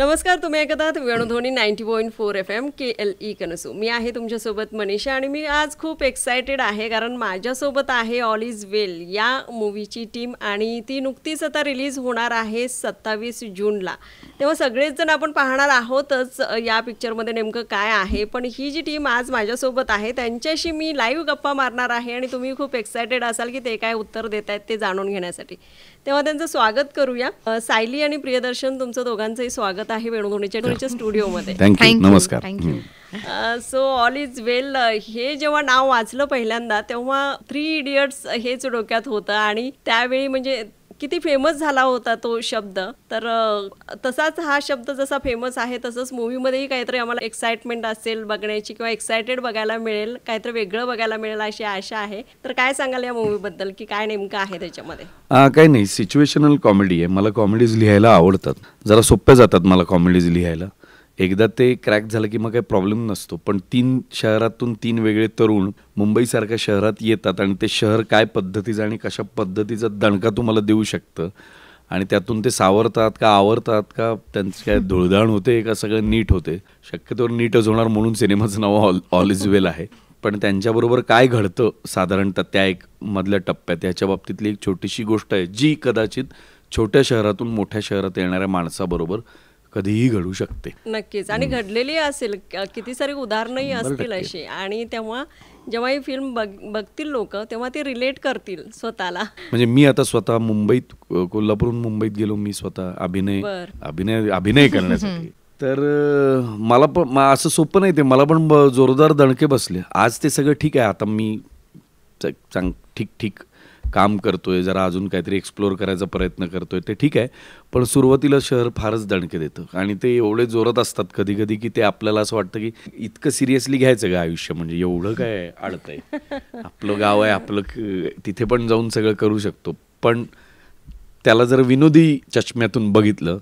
नमस्कार, तुम्ही ऐकत आहात वेणुध्वनी 90.4 FM KLE कनसू. मी आहे तुमच्यासोबत मनीषा आणि मी आज खूप एक्सायटेड आहे कारण माझ्यासोबत आहे ऑल इज वेल या मूवीची टीम आणि ती नुकतीच आता रिलीज होणार आहे 27 जूनला. तेव्हा सगळेच जण आपण पाहणार आहोतच या पिक्चरमध्ये नेमकं काय आहे, पण ही जी टीम आज माझ्यासोबत आहे त्यांच्याशी मी लाईव्ह गप्पा मारणार आहे आणि तुम्ही खूप एक्सायटेड असाल की ते काय उत्तर देत आहेत ते जाणून घेण्यासाठी. तेव्हा त्यांचं स्वागत करूया. सायली आणि प्रियदर्शन, तुमचं दोघांचंही स्वागत आहे वेणुध्वनीच्या स्टुडिओमध्ये. नमस्कार. सो ऑल इज वेल हे जेव्हा नाव वाचलं पहिल्यांदा तेव्हा 3 इडियट्स हेच डोक्यात होतं आणि त्यावेळी म्हणजे किती फेमस झाला होता तो शब्द. तर तसाच हा शब्द जसा फेमस आहे तसंच मूवीमध्येही काहीतरी आम्हाला एक्साइटमेंट असेल बघण्याची किंवा एक्सायटेड बघायला मिळेल, काहीतरी वेगळं बघायला मिळेल अशी आशा आहे. तर काय सांगाल या मूवीबद्दल की काय नेमकं आहे त्याच्यामध्ये? काही नाही, सिच्युएशनल कॉमेडी आहे. मला कॉमेडीज लिहायला आवडतात, जरा सोप्या जातात मला कॉमेडीज लिहायला. एकदा ते क्रॅक झालं की मग काही प्रॉब्लेम नसतो. पण 3 शहरातून 3 वेगळे तरुण मुंबईसारख्या शहरात येतात आणि ते शहर काय पद्धतीचं आणि कशा पद्धतीचा दणका तुम्हाला देऊ शकतं आणि त्यातून ते सावरतात का आवरतात का, त्यांचं काय धुळधाण होते का सगळं नीट होते. शक्यतोवर नीटच होणार म्हणून सिनेमाचं नाव ऑल इज वेल आहे. पण त्यांच्याबरोबर काय घडतं साधारणतः त्या एक मधल्या टप्प्यात याच्या बाबतीतली एक छोटीशी गोष्ट आहे जी कदाचित छोट्या शहरातून मोठ्या शहरात येणाऱ्या माणसाबरोबर कधीही घडू शकते. नक्कीच, आणि घडलेली असेल, किती सारी उदाहरणंही असतील अशी. आणि तेव्हा जेव्हा ही फिल्म बघतील लोक तेव्हा ते रिलेट करतील स्वतःला. म्हणजे मी आता स्वतः मुंबईत, कोल्हापूरहून मुंबईत गेलो मी स्वतः अभिनय करण्यासाठी. तर मला पण असं सोपं नाही ते, मला पण जोरदार दणके बसले. आज ते सगळं ठीक आहे, आता मी ठीक काम करतोय, जरा अजून काहीतरी एक्सप्लोअर करायचा प्रयत्न करतोय, ते ठीक आहे. पण सुरुवातीला शहर फारच दणके देतं आणि ते एवढे जोरात असतात कधी कधी की ते आपल्याला असं वाटतं की इतकं सिरियसली घ्यायचं का आयुष्य, म्हणजे एवढं काय अडतंय, आपलं गाव आहे, आपलं तिथे पण जाऊन सगळं करू शकतो. पण त्याला जर विनोदी चष्म्यातून बघितलं,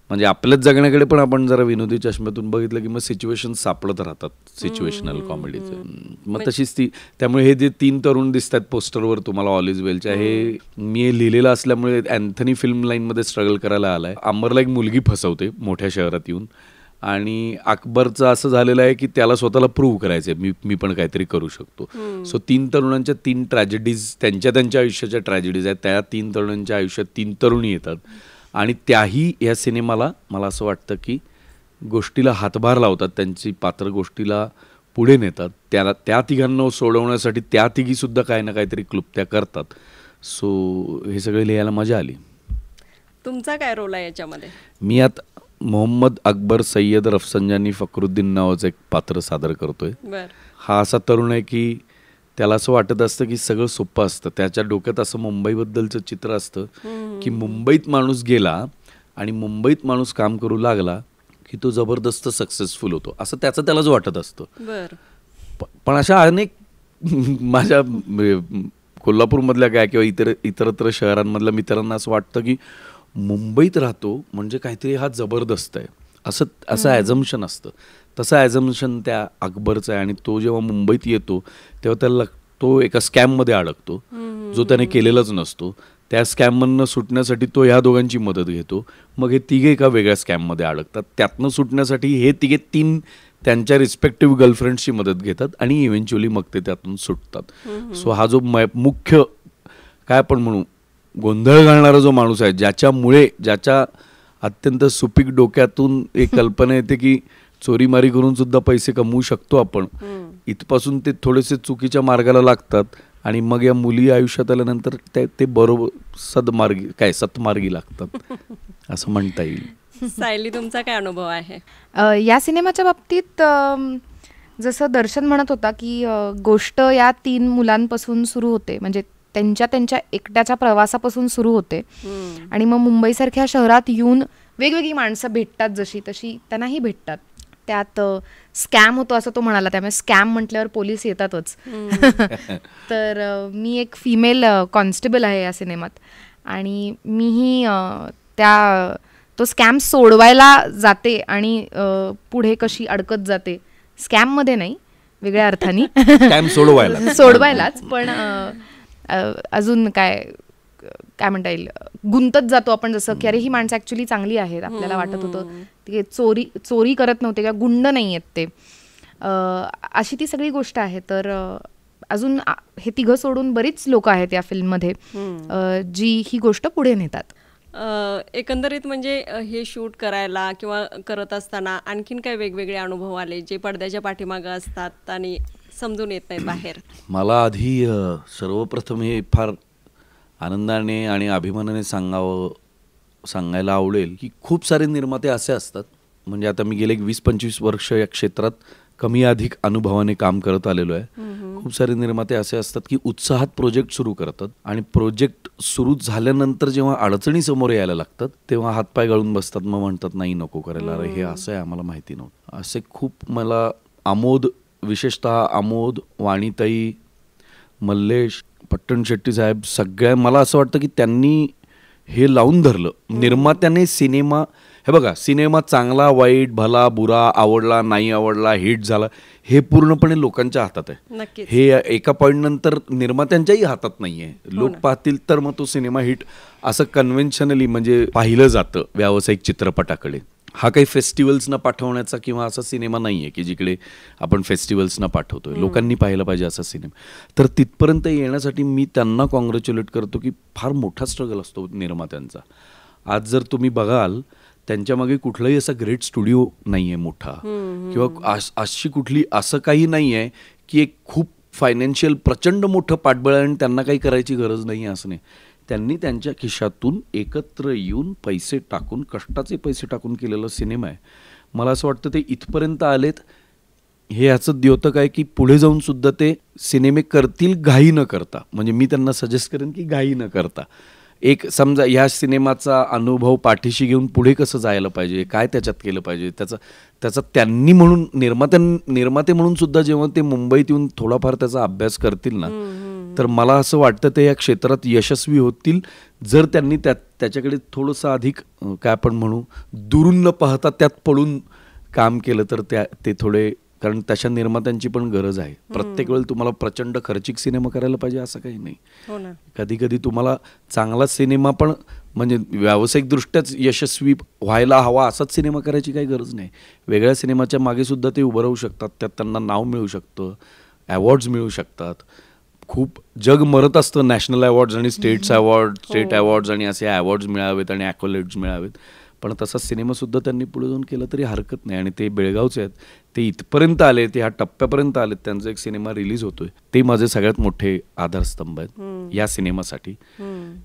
म्हणजे आपल्याच जगण्याकडे पण आपण जरा विनोदी चष्म्यातून बघितलं की मग सिच्युएशन सापडत राहतात सिच्युएशनल कॉमेडीचं. मग तशीच ती, त्यामुळे हे जे 3 तरुण दिसतात पोस्टरवर तुम्हाला ऑल इज वेलच्या, हे मी लिहिलेलं असल्यामुळे अँथनी फिल्म लाईनमध्ये स्ट्रगल करायला आलाय. अंबरला एक मुलगी फसवते मोठ्या शहरात येऊन आणि अकबरचं असं झालेलं आहे की त्याला स्वतःला प्रूव्ह करायचंय मी पण काहीतरी करू शकतो. सो 3 तरुणांच्या 3 ट्रॅजेडीज, त्यांच्या आयुष्याच्या ट्रॅजेडीज आहेत. त्या 3 तरुणांच्या आयुष्यात 3 तरुणी येतात आणि त्याही या सिनेमाला मला असं वाटतं की गोष्टीला हातभार लावतात, त्यांची पात्र गोष्टीला पुढे नेतात. त्या तिघांना सोडवण्यासाठी त्या तिघीसुद्धा काही ना काहीतरी क्लुप्त्या करतात. सो हे सगळे लिहायला मजा आली. तुमचा काय रोल आहे याच्यामध्ये? मी आता मोहम्मद अकबर सय्यद रफसंजानी फखरुद्दीन नावाचं एक पात्र सादर करतोय. हा असा तरुण आहे की त्याला असं वाटत असतं की सगळं सोपं असतं. त्याच्या डोक्यात असं मुंबईबद्दलचं चित्र असतं की मुंबईत माणूस गेला आणि मुंबईत माणूस काम करू लागला की तो जबरदस्त सक्सेसफुल होतो, असं त्यालाच वाटत असतं. पण अशा अनेक माझ्या कोल्हापूरमधल्या काय किंवा इतरत्र शहरांमधल्या मित्रांना असं वाटतं की मुंबईत राहतो म्हणजे काहीतरी हा जबरदस्त आहे, असं ॲझम्पशन असतं. तसं ॲझम्पशन त्या अकबरचं आहे आणि तो जेव्हा मुंबईत येतो तेव्हा त्याला तो एका स्कॅममध्ये अडकतो जो त्याने केलेलाच नसतो. त्या स्कॅममधनं सुटण्यासाठी तो ह्या दोघांची मदत घेतो. मग हे तिघे एका वेगळ्या स्कॅममध्ये अडकतात. त्यातनं सुटण्यासाठी हे तिघे 3 त्यांच्या रिस्पेक्टिव्ह गर्लफ्रेंड्सची मदत घेतात आणि इव्हेंच्युअली मग ते त्यातून सुटतात. सो हा जो मुख्य काय आपण म्हणू गोंधळ घालणारा जो माणूस आहे, ज्याच्या अत्यंत सुपीक डोक्यातून एक कल्पना येते की चोरीमारी करून सुद्धा पैसे कमवू शकतो आपण, इथपासून ते थोडेसे चुकीच्या मार्गाला लागतात आणि मग या मुली आयुष्यात आल्यानंतर ते बरोबर सतमार्गी लागतात असं म्हणता येईल. सायली, तुमचा काय अनुभव आहे या सिनेमाच्या बाबतीत? जसं दर्शन म्हणत होता की गोष्ट या 3 मुलांपासून सुरू होते, म्हणजे त्यांच्या एकट्याच्या प्रवासापासून सुरू होते आणि मग मुंबईसारख्या शहरात येऊन वेगवेगळी माणसं भेटतात, जशी तशी त्यांनाही भेटतात. त्यात स्कॅम होतो असं तो म्हणाला, त्यामुळे स्कॅम म्हटल्यावर पोलीस येतातच. तर मी एक फिमेल कॉन्स्टेबल आहे या सिनेमात आणि मीही तो स्कॅम सोडवायला जाते आणि पुढे कशी अडकत जाते, स्कॅममध्ये नाही वेगळ्या अर्थाने, स्कॅम सोडवायलाच, पण अजून काय काय म्हणता येईल, गुंतत जातो आपण, जसं की अरे ही माणसं ऍक्च्युली चांगली आहेत, आपल्याला वाटत होतं ते चोरी करत नव्हते किंवा गुंड नाही आहेत ते, अशी ती सगळी गोष्ट आहे. तर अजून हे तिघं सोडून बरीच लोक आहेत या फिल्ममध्ये जी ही गोष्ट पुढे नेतात. एकंदरीत म्हणजे हे शूट करायला किंवा करत असताना आणखीन काय वेगवेगळे अनुभव आले जे पडद्याच्या पाठीमागं असतात आणि समजून येत नाहीत बाहेर? मला आधी सर्वप्रथम हे फार आनंदाने आणि अभिमानाने सांगायला आवडेल की खूप सारे निर्माते असे असतात, म्हणजे आता मी गेले 20-25 वर्ष या क्षेत्रात कमी अधिक अनुभवाने काम करत आलेलो आहे. खूप सारे निर्माते असे असतात की उत्साहात प्रोजेक्ट सुरू करतात आणि प्रोजेक्ट सुरू झाल्यानंतर जेव्हा अडचणी समोर यायला लागतात तेव्हा हातपाय गळून बसतात, मग म्हणतात नाही नको करायला, अरे हे असं आहे आम्हाला माहिती नव्हतं. असे खूप मला विशेषतः आमोद, वाणीताई, मल्लेश, पट्टण शेट्टी साहेब, सगळ्या मला असं वाटतं की त्यांनी हे लावून धरलं. निर्मात्याने सिनेमा, हे बघा, सिनेमा चांगला वाईट भला बुरा, आवडला नाही आवडला, हिट झाला, हे पूर्णपणे लोकांच्या हातात आहे. हे एका पॉईंट नंतर निर्मात्यांच्याही हातात नाहीये. लोक पाहतील तर मग तो सिनेमा हिट असं कन्व्हेन्शनली म्हणजे पाहिलं जातं व्यावसायिक चित्रपटाकडे. हा काही फेस्टिवल्सना पाठवण्याचा किंवा असा सिनेमा नाहीये की जिकडे आपण फेस्टिवल्सना पाठवतोय, लोकांनी पाहायला पाहिजे असा सिनेमा. तर तिथपर्यंत येण्यासाठी मी त्यांना कॉंग्रॅच्युलेट करतो की फार मोठा स्ट्रगल असतो निर्मात्यांचा. आज जर तुम्ही बघाल त्यांच्या मागे कुठलाही असा ग्रेट स्टुडिओ नाहीये मोठा, किंवा अशी कुठली असं काही नाही आहे की एक खूप फायनान्शियल प्रचंड मोठं पाठबळ आहे आणि त्यांना काही करायची गरज नाही असं नाही. त्यांनी त्यांच्या खिशातून एकत्र येऊन पैसे टाकून, कष्टाचे पैसे टाकून केलेला सिनेमा आहे. मला असं वाटतं ते इथपर्यंत आलेत हे याचं द्योतक आहे की पुढे जाऊन सुद्धा ते सिनेमे करतील घाई न करता. म्हणजे मी त्यांना सजेस्ट करेन की घाई न करता एक समजा ह्या सिनेमाचा अनुभव पाठीशी घेऊन पुढे कसं जायला पाहिजे, काय त्याच्यात केलं पाहिजे, त्याचा त्यांनी म्हणून निर्माते म्हणून सुद्धा जेव्हा ते मुंबईत येऊन थोडाफार त्याचा अभ्यास करतील ना, तर मला असं वाटतं ते या क्षेत्रात यशस्वी होतील जर त्यांनी त्याच्याकडे थोडंसं अधिक काय आपण म्हणू दुरून न पाहता त्यात पडून काम केलं तर ते थोडे, कारण तशा निर्मात्यांची पण गरज आहे. प्रत्येक वेळी तुम्हाला प्रचंड खर्चिक सिनेमा करायला पाहिजे असं काही नाही. कधी कधी तुम्हाला चांगला सिनेमा पण म्हणजे व्यावसायिकदृष्ट्याच यशस्वी व्हायला हवा असाच सिनेमा करायची काही गरज नाही. वेगळ्या सिनेमाच्या मागे सुद्धा ते उभं राहू शकतात, त्यात त्यांना नाव मिळू शकतं, अवॉर्ड्स मिळू शकतात. खूप जग मरत असतं नॅशनल अवॉर्ड्स आणि स्टेट अवॉर्ड्स आणि असे अवॉर्ड्स मिळावेत आणि ॲक्वॉलेट्स मिळावेत, पण तसा सिनेमासुद्धा त्यांनी पुढे जाऊन केला तरी हरकत नाही. आणि ते बेळगावचे आहेत, ते इथपर्यंत आले, ते ह्या टप्प्यापर्यंत आले, त्यांचा एक सिनेमा रिलीज होतोय, ते माझे सगळ्यात मोठे आधारस्तंभ आहेत या सिनेमासाठी.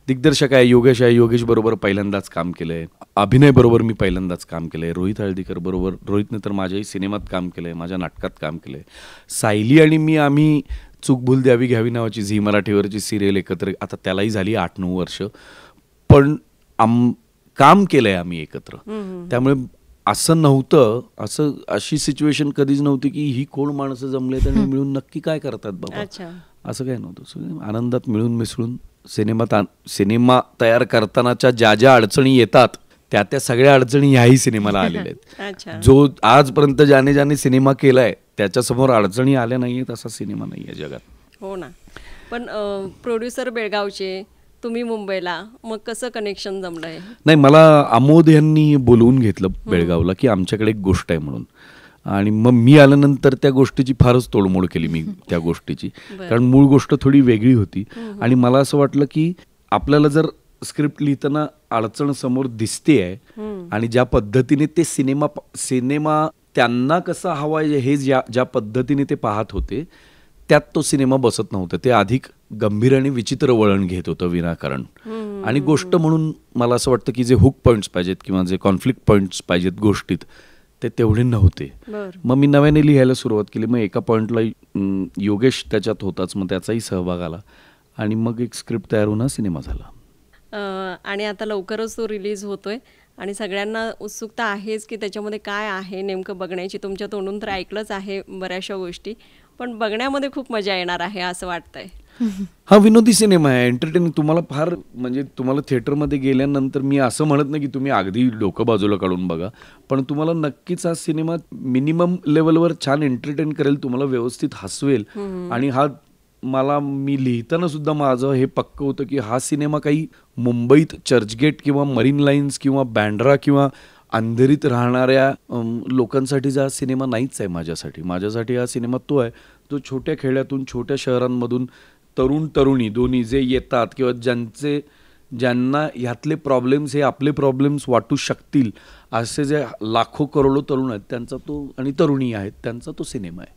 दिग्दर्शक आहे योगेश आहे, योगेश बरोबर पहिल्यांदाच काम केलंय, अभिनय बरोबर मी पहिल्यांदाच काम केलंय, रोहित हळदीकर बरोबर, रोहितने तर माझ्याही सिनेमात काम केलंय, माझ्या नाटकात काम केलंय. सायली आणि मी आम्ही चूक भूल द्यावी घ्यावी नावाची झी मराठीवरची सिरियल एकत्र, आता त्यालाही झाली 8-9 वर्ष, पण काम केलंय आम्ही एकत्र. त्यामुळे असं नव्हतं, अशी सिच्युएशन कधीच नव्हती की ही कोण माणसं जमलेत आणि मिळून नक्की काय करतात बाबा, असं काय नव्हतं. आनंदात मिळून मिसळून सिनेमा तयार करतानाच्या ज्या अडचणी येतात त्या सगळ्या अडचणी ह्याही सिनेमाला आलेल्या आहेत. जो आजपर्यंत ज्याने सिनेमा केलाय त्याच्यासमोर अडचणी आल्या नाहीयेत असा सिनेमा नाहीये जगात. हो ना. पण प्रोड्युसर बेळगावचे, तुम्ही मुंबईला, मग कसं कनेक्शन जमलंय? नाही, मला अमोद यांनी बोलवून घेतलं बेळगावला की आमच्याकडे एक गोष्ट आहे म्हणून, आणि मग मी आल्यानंतर त्या गोष्टीची फारच तोडमोड केली मी त्या गोष्टीची, कारण मूळ गोष्ट थोडी वेगळी होती. आणि मला असं वाटलं की आपल्याला जर स्क्रिप्ट लिहिताना अडचण समोर दिसते आहे आणि ज्या पद्धतीने ते सिनेमा त्यांना कसा हवा हे ज्या पद्धतीने ते पाहत होते त्यात तो सिनेमा बसत नव्हता. ते अधिक गंभीर आणि विचित्र वळण घेत होतं विनाकारण. आणि गोष्ट म्हणून मला असं वाटतं की जे हुक पॉइंट्स पाहिजेत किंवा जे कॉन्फ्लिक्ट पॉइंट्स पाहिजेत गोष्टीत ते तेवढे नव्हते. मग मी नव्याने लिहायला सुरुवात केली. मग एका पॉइंटला योगेश त्याच्यात होताच, मग त्याचाही सहभाग आला आणि मग एक स्क्रिप्ट तयार होऊन सिनेमा झाला. आणि आता लवकरच तो रिलीज होतोय आणि सगळ्यांना उत्सुकता आहेच की त्याच्यामध्ये काय आहे नेमकं बघण्याची. तुमच्या तोंडून तर ऐकलंच आहे बऱ्याचशा गोष्टी, पण बघण्यामध्ये खूप मजा येणार आहे असं वाटतंय. हा विनोदी सिनेमा आहे, एंटरटेनिंग. तुम्हाला फार म्हणजे तुम्हाला थिएटरमध्ये गेल्यानंतर मी असं म्हणत नाही की तुम्ही अगदी डोकं बाजूला काढून बघा, पण तुम्हाला नक्कीच हा सिनेमा मिनिमम लेवलवर छान एंटरटेन करेल, तुम्हाला व्यवस्थित हसवेल. आणि हा मी लिहिताना सुद्धा माझं हे पक्क होतं की हा सिनेमा काही मुंबईत चर्चगेट किंवा मरीन लाईन्स किंवा बँड्रा किंवा अंधेरीत राहणाऱ्या लोकांसाठीचा हा सिनेमा नाहीच आहे. माझ्यासाठी हा सिनेमा तो आहे जो छोट्या खेड्यातून छोट्या शहरांमधून तरुण तरुणी दोन्ही जे येतात किंवा ज्यांना ह्यातले प्रॉब्लेम्स हे आपले प्रॉब्लेम्स वाटू शकतील असे जे लाखो करोडो तरुण आहेत त्यांचा तो आणि तरुणी आहेत त्यांचा तो सिनेमा आहे.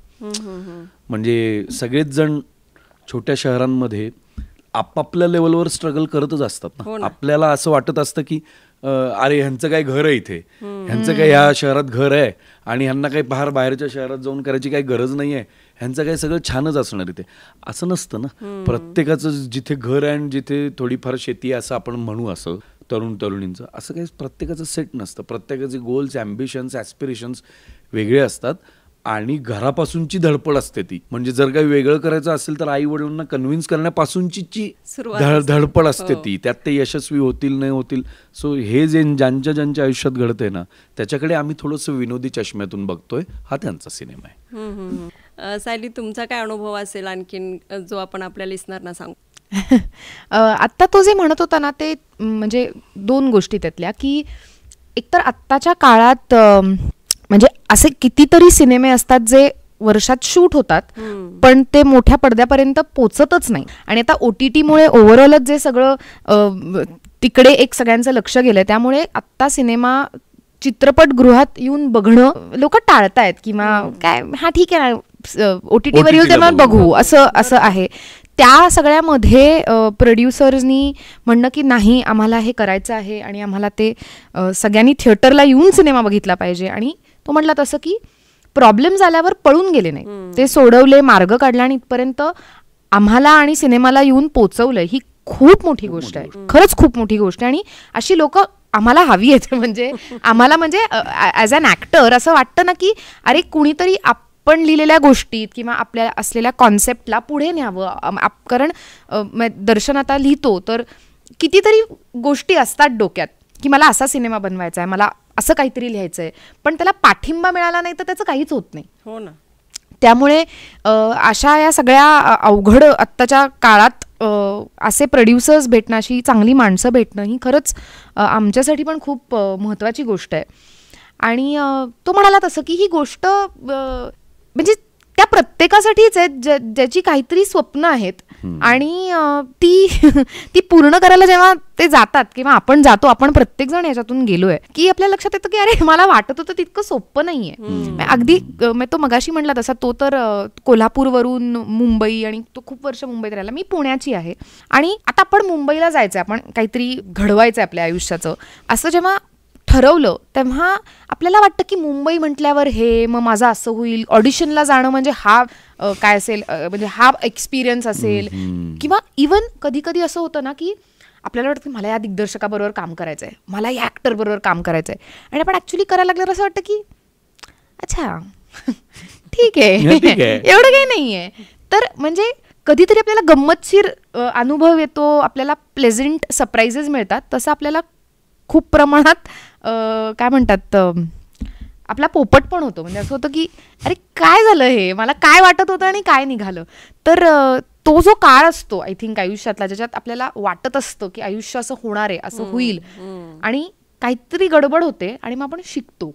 म्हणजे सगळेच जण छोट्या शहरांमध्ये आपापल्या लेवलवर स्ट्रगल करतच असतात ना. आपल्याला असं वाटत असतं की अरे ह्यांचं काय घर आहे इथे, ह्यांचं काय ह्या शहरात घर आहे आणि ह्यांना काही बाहेरच्या शहरात जाऊन करायची काही गरज नाही आहे, ह्यांचं काय सगळं छानच असणार इथे. असं नसतं ना. प्रत्येकाचं जिथे घर आहे आणि जिथे थोडीफार शेती आहे असं आपण म्हणू, असं तरुणींचं असं काही प्रत्येकाचं सेट नसतं. प्रत्येकाचे गोल्स, ॲम्बिशन्स, ॲस्पिरेशन्स वेगळे असतात आणि घरापासूनची धडपड असते ती. म्हणजे जर काही वेगळं करायचं असेल तर आई वडिलांना कन्व्हिन्स करण्यापासूनची धडपड असते ती. त्यात ते यशस्वी होतील नाही होतील. सो हे जे ज्यांच्या आयुष्यात घडतंय ना त्याच्याकडे आम्ही थोडंसं विनोदी चष्म्यातून बघतोय. हा त्यांचा सिनेमा आहे. सायली, तुमचा काय अनुभव असेल आणखीन जो आपण आपल्या लिस्नरना सांगू? आत्ता तो जे म्हणत होता ना ते म्हणजे दोन गोष्टी त्यातल्या की एकतर आत्ताच्या काळात म्हणजे असे कितीतरी सिनेमे असतात जे वर्षात शूट होतात पण ते मोठ्या पडद्यापर्यंत पोचतच नाही. आणि आता OTT-मुळे ओव्हरऑलच जे सगळं तिकडे एक सगळ्यांचं लक्ष गेलंय त्यामुळे आत्ता सिनेमा चित्रपटगृहात येऊन बघणं लोक टाळतायत किंवा काय हा ठीक आहे ना OTT-वर येऊ तेव्हा बघू असं आहे. त्या सगळ्यामध्ये प्रोड्युसर्सनी म्हणणं की नाही आम्हाला हे करायचं आहे आणि आम्हाला ते सगळ्यांनी थिएटरला येऊन सिनेमा बघितला पाहिजे. आणि तो म्हटला तसं की प्रॉब्लेम झाल्यावर पळून गेले नाही, ते सोडवले, मार्ग काढला आणि इथपर्यंत आम्हाला आणि सिनेमाला येऊन पोचवलंय. ही खूप मोठी गोष्ट आहे, खरंच खूप मोठी गोष्ट आहे. आणि अशी लोक आम्हाला हवी आहेत. म्हणजे आम्हाला म्हणजे ॲज अन ॲक्टर असं वाटतं ना की अरे कुणीतरी आपण लिहिलेल्या गोष्टीत किंवा आपल्या असलेल्या कॉन्सेप्टला पुढे न्यावं. कारण दर्शन आता लिहितो तर कितीतरी गोष्टी असतात डोक्यात की मला असा सिनेमा बनवायचा आहे, मला असं काहीतरी लिहायचं आहे, पण त्याला पाठिंबा मिळाला नाही तर त्याचं काहीच होत नाही. हो ना. त्यामुळे अशा या सगळ्या अवघड आत्ताच्या काळात असे प्रोड्युसर्स भेटणं, अशी चांगली माणसं भेटणं ही खरंच आमच्यासाठी पण खूप महत्त्वाची गोष्ट आहे. आणि तो म्हणाला तसं की ही गोष्ट म्हणजे त्या प्रत्येकासाठीच आहे ज्याची काहीतरी स्वप्न आहेत आणि ती पूर्ण करायला जेव्हा ते जातात किंवा आपण जातो, आपण प्रत्येक जण याच्यातून गेलोय की आपल्या लक्षात येतं की अरे मला वाटत होतं तितकं सोपं नाहीये. अगदी तो मगाशी म्हटला तसा तो तर कोल्हापूरवरून मुंबई आणि तो खूप वर्ष मुंबईत राहिला. मी पुण्याची आहे आणि आता आपण मुंबईला जायचंय, आपण काहीतरी घडवायचंय आपल्या आयुष्याचं असं जेव्हा ठरवलं तेव्हा आपल्याला वाटतं की मुंबई म्हटल्यावर हे मग माझं असं होईल, ऑडिशनला जाणं म्हणजे हा काय असेल, म्हणजे हा एक्सपिरियन्स असेल. किंवा इवन कधी कधी असं होतं ना की आपल्याला वाटतं की मला या दिग्दर्शकाबरोबर काम करायचं आहे, मला या ॲक्टर बरोबर काम करायचं आहे आणि आपण ॲक्च्युली करायला लागल्यावर असं वाटतं की अच्छा ठीक आहे एवढं काही नाही आहे. तर म्हणजे कधीतरी आपल्याला गंमतशीर अनुभव येतो, आपल्याला प्लेझंट सरप्राइजेस मिळतात. तसं आपल्याला खूप प्रमाणात काय म्हणतात आपला पोपट पण होतो. म्हणजे असं होतं की अरे काय झालं हे, मला काय वाटत होतं आणि काय निघालं. तर तो जो काळ असतो आय थिंक आयुष्यातला ज्याच्यात आपल्याला वाटत असतं की आयुष्य असं होणार आहे, असं होईल आणि काहीतरी गडबड होते आणि मग आपण शिकतो,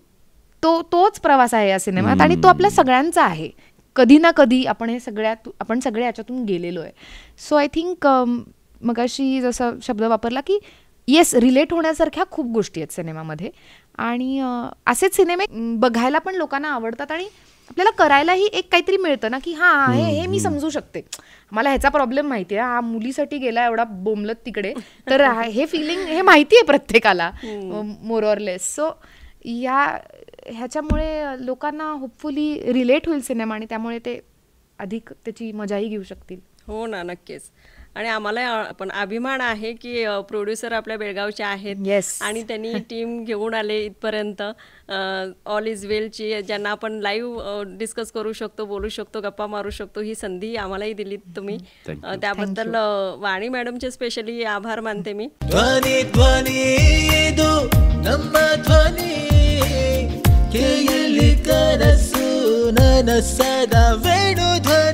तोच प्रवास आहे या सिनेमात आणि तो आपल्या सगळ्यांचा आहे. कधी ना कधी आपण सगळे याच्यातून गेलेलो आहे. सो आय थिंक मगाशी जसा शब्द वापरला की येस, रिलेट होण्यासारख्या खूप गोष्टी आहेत सिनेमामध्ये आणि असेच सिनेमे बघायला पण लोकांना आवडतात आणि आपल्याला करायलाही एक काहीतरी मिळतं ना की हां हे मी समजू शकते, मला ह्याचा प्रॉब्लेम माहिती आहे, हा मुलीसाठी गेला एवढा बोंबलत तिकडे, तर हे फिलिंग हे माहिती आहे प्रत्येकाला मोर ऑर लेस. सो ह्याच्यामुळे लोकांना होपफुली रिलेट होईल सिनेमा आणि त्यामुळे ते अधिक त्याची मजाही घेऊ शकतील. हो ना, नक्कीच. आणि आम्हाला पण अभिमान आहे की प्रोड्युसर आपल्या बेळगावचे आहेत आणि त्यांनी टीम घेऊन आले इथपर्यंत. ऑल इज वेलची ज्यांना आपण लाईव्ह डिस्कस करू शकतो, बोलू शकतो, गप्पा मारू शकतो, ही संधी आम्हालाही दिली तुम्ही. त्याबद्दल वाणी मॅडमचे स्पेशली आभार मानते मी. ध्वनी ध्वनी दो नम्मा ध्वनी केयली कनसु नन सदा वेणु ध्वनी.